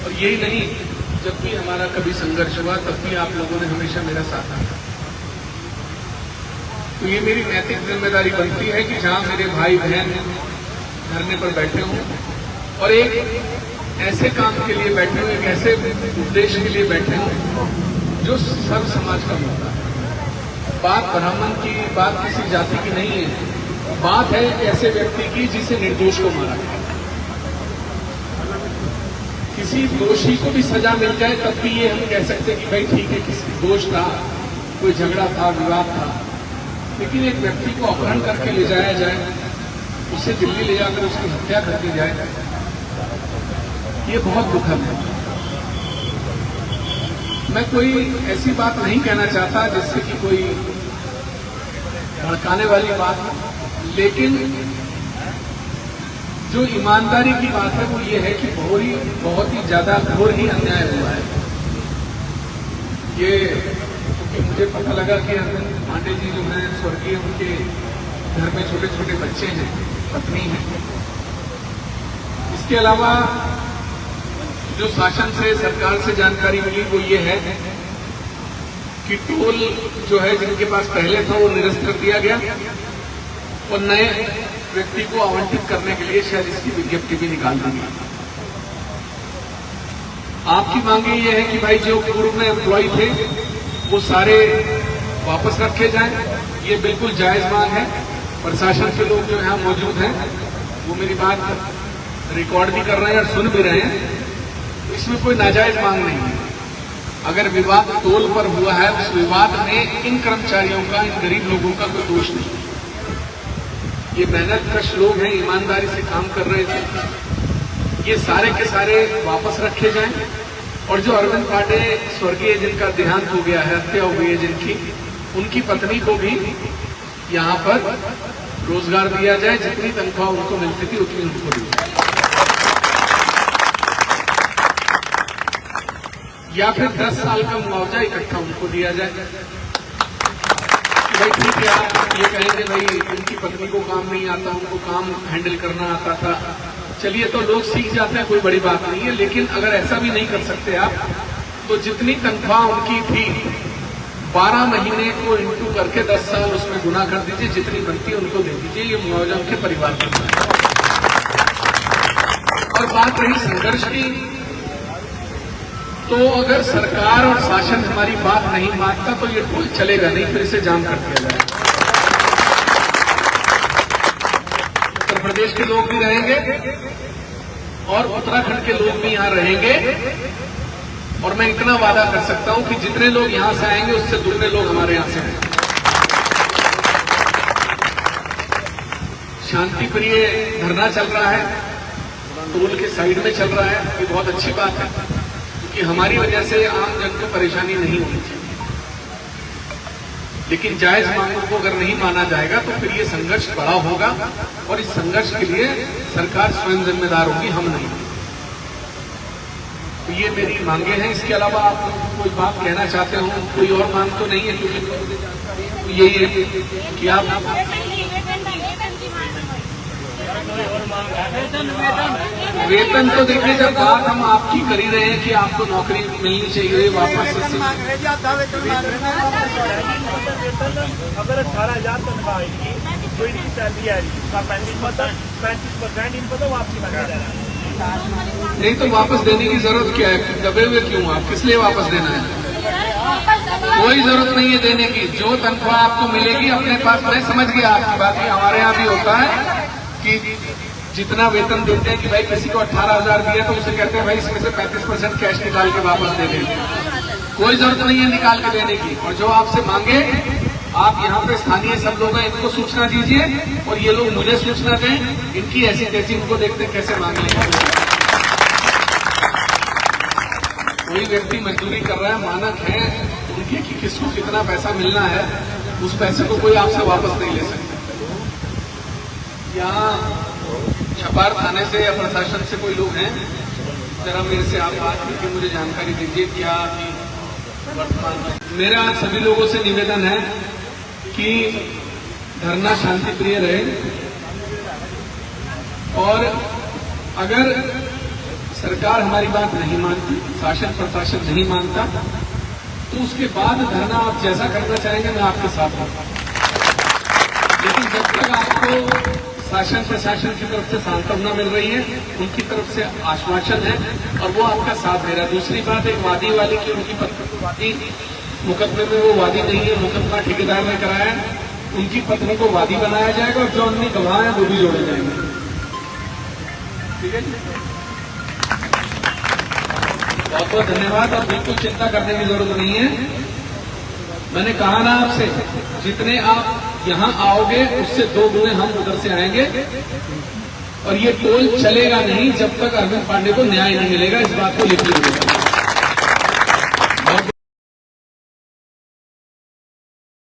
और यही नहीं, जब भी हमारा कभी संघर्ष हुआ तब भी आप लोगों ने हमेशा मेरा साथ दिया। तो ये मेरी नैतिक जिम्मेदारी बनती है कि जहां मेरे भाई बहन धरने पर बैठे हों और एक ऐसे काम के लिए बैठे हों, एक ऐसे उद्देश्य के लिए बैठे हों जो सर्व समाज का मुद्दा है। बात ब्राह्मण की, बात किसी जाति की नहीं है, बात है एक ऐसे व्यक्ति की जिसे निर्दोष को मारा गया। किसी दोषी को भी सजा मिल जाए तब भी ये हम कह सकते हैं कि भाई ठीक है, किसी दोष था, कोई झगड़ा था, विवाद था, लेकिन एक व्यक्ति को अपहरण करके ले जाया जाए, उसे दिल्ली ले जाकर उसकी हत्या कर दी जाए, ये बहुत दुखद है। मैं कोई ऐसी बात नहीं कहना चाहता जिससे कि कोई भड़काने वाली बात हो, लेकिन जो ईमानदारी की बात है वो ये है कि बहुत ही ज्यादा घोर ही अन्याय हुआ है। ये क्योंकि मुझे पता लगा कि अरविंद पांडे जी जो हैं स्वर्गीय, उनके घर में छोटे छोटे बच्चे हैं, पत्नी है। इसके अलावा जो शासन से, सरकार से जानकारी मिली वो ये है कि टोल जो है जिनके पास पहले था वो निरस्त कर दिया गया और नए व्यक्ति को आवंटित करने के लिए शायद इसकी विज्ञप्ति भी निकाल दी गई। आपकी मांगे ये है कि भाई जो पूर्व में एम्प्लॉय थे वो सारे वापस रखे जाएं, ये बिल्कुल जायज मांग है। प्रशासन के लोग जो यहाँ मौजूद हैं वो मेरी बात रिकॉर्ड भी कर रहे हैं और सुन भी रहे हैं, तो इसमें कोई नाजायज मांग नहीं है। अगर विवाद टोल पर हुआ है, उस विवाद में इन कर्मचारियों का, इन गरीब लोगों का कोई दोष नहीं। ये मेहनतकश लोग हैं, ईमानदारी से काम कर रहे थे, ये सारे के सारे वापस रखे जाएं। और जो अरविंद पांडे स्वर्गीय जिनका देहांत हो गया है, हत्या हो गई है जिनकी, उनकी पत्नी को भी यहाँ पर रोजगार दिया जाए, जितनी तनख्वाह उनको मिलती थी उतनी उनको दी जाए, या फिर 10 साल का मुआवजा इकट्ठा उनको दिया जाए। भाई ठीक है, आप ये कहेंगे भाई उनकी पत्नी को काम नहीं आता, उनको काम हैंडल करना आता था, चलिए तो लोग सीख जाते हैं, कोई बड़ी बात नहीं है। लेकिन अगर ऐसा भी नहीं कर सकते आप, तो जितनी तनख्वाह उनकी थी 12 महीने को इंटू करके 10 साल उसमें गुना कर दीजिए, जितनी बनती है उनको दे दीजिए, ये मुआवजा उनके परिवार को। और बात रही संघर्ष की, तो अगर सरकार और शासन हमारी बात नहीं मानता तो ये टोल चलेगा नहीं, फिर इसे जाम कर दिया जाए। उत्तर प्रदेश के लोग भी रहेंगे और उत्तराखंड के लोग भी यहां रहेंगे, और मैं इतना वादा कर सकता हूं कि जितने लोग यहां से आएंगे उससे दुगने लोग हमारे यहां से आएंगे। शांति प्रिय धरना चल रहा है, टोल के साइड में चल रहा है, ये बहुत अच्छी बात है कि हमारी वजह से आम जन को परेशानी नहीं होनी चाहिए। लेकिन जायज मांगों को अगर नहीं माना जाएगा तो फिर ये संघर्ष बड़ा होगा, और इस संघर्ष के लिए सरकार स्वयं जिम्मेदार होगी, हम नहीं। तो ये मेरी मांगे हैं। इसके अलावा आप कोई बात कहना चाहते हो? कोई और मांग तो नहीं है? क्योंकि यही है कि आप वेतन तो देखिए, जब बात हम आपकी कर ही रहे हैं कि आपको नौकरी मिलनी चाहिए वापस से, अगर 18,000 तनख्वाह आएगी जो इनकी सैलरी आ रही है 35% इनको तो वापसी मांगा जा रहा है। नहीं तो वापस देने की जरूरत क्या है? दबे हुए क्यों? आप किस लिए वापस देना है? कोई जरूरत नहीं है देने की। जो तनख्वाह आपको मिलेगी अपने पास, मैं समझ गया आपकी बात। हमारे यहाँ भी होता है कि जितना वेतन देते हैं कि भाई किसी को 18,000 दिया तो उसे कहते हैं भाई इसमें से 35% कैश निकाल के वापस दे देंगे। कोई जरूरत नहीं है निकाल के देने की। और जो आपसे मांगे, आप यहाँ पे स्थानीय सब लोग हैं, इनको सूचना दीजिए और ये लोग मुझे सूचना दें। इनकी ऐसी तैसी उनको देखते कैसे मांग लेंगे। कोई व्यक्ति मजदूरी कर रहा है, मानक है उनके कि किसको कितना पैसा मिलना है, उस पैसे को कोई आपसे वापस नहीं ले सकता। यहाँ छपार थाने से या प्रशासन से कोई लोग हैं, जरा मेरे से आप बात करके मुझे जानकारी दीजिए क्या वर्तमान में। मेरा सभी लोगों से निवेदन है कि धरना शांति प्रिय रहे, और अगर सरकार हमारी बात नहीं मानती, शासन प्रशासन नहीं मानता, तो उसके बाद धरना आप जैसा करना चाहेंगे मैं आपके साथ हूं। लेकिन जब तक आपको शासन प्रशासन की तरफ से सांत्वना मिल रही है, उनकी तरफ से आश्वासन है और वो आपका साथ दे रहा है। दूसरी बात, एक वादी वाले की उनकी पत्नी मुकदमे में वो वादी नहीं है, मुकदमा ठेकेदार ने कराया है, उनकी पत्नी को वादी बनाया जाएगा और जो अन्य गवाह है वो भी जोड़े जाएंगे। ठीक है, बहुत बहुत धन्यवाद। और बिल्कुल चिंता करने की जरूरत नहीं है। मैंने कहा ना आपसे, जितने आप यहां आओगे उससे 2 गुने हम उधर से आएंगे और ये टोल चलेगा नहीं जब तक अरविंद पांडे को न्याय नहीं मिलेगा। इस बात को लिख लीजिएगा।